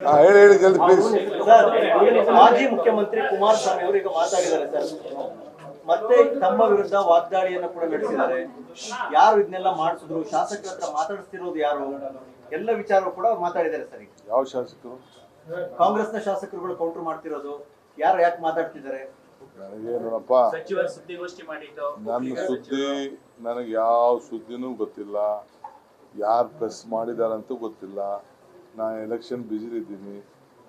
ಹೇಳಿ ಜಲ್ದಿ please. Sir, ಮಾಜಿ ಮುಖ್ಯಮಂತ್ರಿ ಕುಮಾರಸ್ವಾಮಿ ಅವರು ಈಗ ಮಾತಾಡಿದ್ದಾರೆ ಸರ್. ಮತ್ತೆ ತಮ್ಮ ವಿರುದ್ಧ ವಾಗ್ದಾಳಿಯನ್ನು ಕೂಡ ನಡೆಸಿದ್ದಾರೆ. ಯಾರು ಇದನ್ನೆಲ್ಲ ಮಾಡಿಸಿದ್ರು, ಶಾಸಕರ ಹತ್ರ ಮಾತಾಡಿಸ್ತಿರೋದು ಯಾರು, ಎಲ್ಲ ವಿಚಾರ ಕೂಡ ಮಾತಾಡಿದ್ದಾರೆ ಸರ್. ಈಗ ಯಾವ ಶಾಸಕರು? ಕಾಂಗ್ರೆಸ್ನ ಶಾಸಕರುಗಳು ಕೌಂಟರ್ ಮಾಡ್ತಿರೋದು ಯಾರು, ಯಾಕೆ ಮಾತಾಡ್ತಿದ್ದಾರೆ? ನನಗೆ ನೋಡಪ್ಪ, ನನ್ನ ಸುದ್ದಿ ನನಗೆ ಯಾವ ಸುದ್ದಿನೂ ಗೊತ್ತಿಲ್ಲ, ಯಾರು ಪ್ರೆಸ್ ಮಾಡಿದಾರಂತೂ ಗೊತ್ತಿಲ್ಲ. ನಾನು ಎಲೆಕ್ಷನ್ ಬ್ಯುಸಿಲಿದ್ದೀನಿ,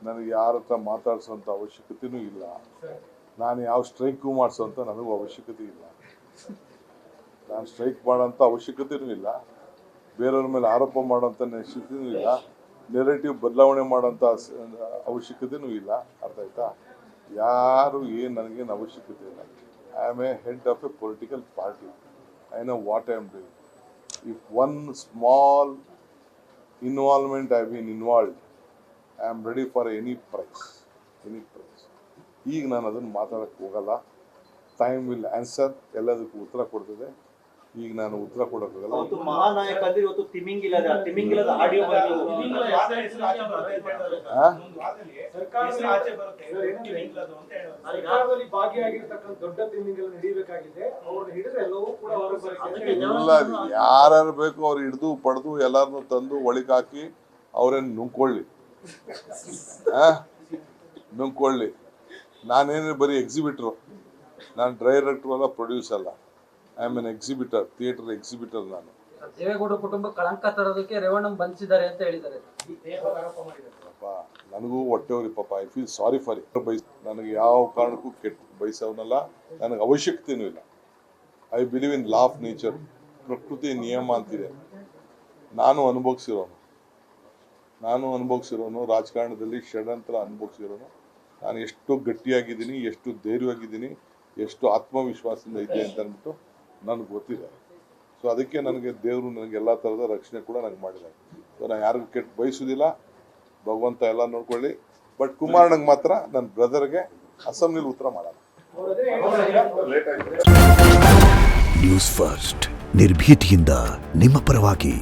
ನನಗೆ ಯಾರ ಹತ್ರ ಮಾತಾಡ್ಸೋಂಥ ಅವಶ್ಯಕತೆಯೂ ಇಲ್ಲ. ನಾನು ಯಾವ ಸ್ಟ್ರೈಕು ಮಾಡಿಸೋಂಥ ನನಗೂ ಅವಶ್ಯಕತೆ ಇಲ್ಲ. ನಾನು ಸ್ಟ್ರೈಕ್ ಮಾಡೋಂಥ ಅವಶ್ಯಕತೆಯೂ ಇಲ್ಲ, ಬೇರೆಯವ್ರ ಮೇಲೆ ಆರೋಪ ಮಾಡೋಂಥ ಅವಶ್ಯಕತೆಯೂ ಇಲ್ಲ, ನೆರೆಟಿವ್ ಬದಲಾವಣೆ ಮಾಡೋಂಥ ಅವಶ್ಯಕತೆಯೂ ಇಲ್ಲ. ಅರ್ಥ ಆಯ್ತಾ? ಯಾರು ಏನು ನನಗೇನು ಅವಶ್ಯಕತೆ ಇಲ್ಲ. I am A head of A political party. I know what I am doing. If one small involvement I have been involved, I am ready for any price. ಈಗ ನಾನು ಅದನ್ನು ಮಾತಾಡಕ್ಕೆ ಹೋಗಲ್ಲ. ಟೈಮ್ ವಿಲ್ ಆನ್ಸರ್, ಎಲ್ಲದಕ್ಕೂ ಉತ್ತರ ಕೊಡ್ತದೆ. ಈಗ ನಾನು ಉತ್ತರ ಕೊಡೋಕ್ಕಾಗಲ್ಲ. ಇವತ್ತು ಮಹಾನಾಯಕ ಅಂದ್ರೆ ಇವತ್ತು ತಿಮಿಂಗಿಲದ ಆಡಿಯೋ ದೊಡ್ಡ ತಿಮಿಂಗಿಲ ಹಿಡಿಬೇಕಾಗಿದೆ. ಅವ್ರನ್ನ ಹಿಡಿದ್ರೆ ಎಲ್ಲವೂ ಕೂಡ ಎಲ್ಲ ಯಾರು ಬೇಕು ಅವ್ರು ಹಿಡಿದು ಪಡೆದು ಎಲ್ಲರನ್ನು ತಂದು ಒಳಗೆ ಹಾಕಿ ಅವ್ರೇನು ನುಂಗ್ಕೊಳ್ಳಿ. ನಾನೇನು ಬರೀ ಎಕ್ಸಿಬಿಟ್ರು, ನಾನು ಡೈರೆಕ್ಟ್ರು ಅಲ್ಲ, ಪ್ರೊಡ್ಯೂಸ್ ಅಲ್ಲ. I am an exhibitor, theatre exhibitor. ನಾನು ದೇವೇಗೌಡ ಕುಟುಂಬ ಕಳಂಕ ತರೋದಕ್ಕೆ ರೇವಣ್ಣ ಬಂಧಿಸಿದ್ದಾರೆ ಅಂತ ಹೇಳಿದ್ದಾರೆ. ನನಗೂ ಹೊಟ್ಟೆವ್ರಿ ಪಾಪ. I feel sorry for it. ನನಗೆ ಯಾವ ಕಾರಣಕ್ಕೂ ಕೆಟ್ಟ ಬಯಸೋನಲ್ಲ, ನನಗೆ ಅವಶ್ಯಕತೆಯೂ ಇಲ್ಲ. I believe in law of nature. ಪ್ರಕೃತಿ ನಿಯಮ ಅಂತಿದೆ. ನಾನು ಅನುಭವಿಸಿರೋನು ರಾಜಕಾರಣದಲ್ಲಿ ಷಡ್ಯಂತ್ರ ಅನುಭವಿಸಿರೋನು. ನಾನು ಎಷ್ಟು ಗಟ್ಟಿಯಾಗಿದ್ದೀನಿ, ಎಷ್ಟು ಧೈರ್ಯವಾಗಿದ್ದೀನಿ, ಎಷ್ಟು ಆತ್ಮವಿಶ್ವಾಸದಿಂದ ಇದ್ದೆ ಅಂತ ಅಂದ್ಬಿಟ್ಟು ನನಗೆ ಗೊತ್ತಿದೆ. ಸೊ ಅದಕ್ಕೆ ನನಗೆ ದೇವರು ನನಗೆ ಎಲ್ಲ ಥರದ ರಕ್ಷಣೆ ಕೂಡ ನನಗೆ ಮಾಡಿದ್ದಾರೆ. ಸೊ ನಾನು ಯಾರಿಗೂ ಕೆಟ್ಟ ಬಯಸೋದಿಲ್ಲ. ಭಗವಂತ ಎಲ್ಲ ನೋಡ್ಕೊಳ್ಳಿ. ಬಟ್ ಕುಮಾರಣ್ಣಗೆ ಮಾತ್ರ ನನ್ನ ಬ್ರದರ್ಗೆ ಅಸೆಂಬ್ಲಿಲಿ ಉತ್ತರ ಮಾಡಲ್ಲ. ನ್ಯೂಸ್ ಫಸ್ಟ್, ನಿರ್ಭೀತಿಯಿಂದ ನಿಮ್ಮ ಪರವಾಗಿ.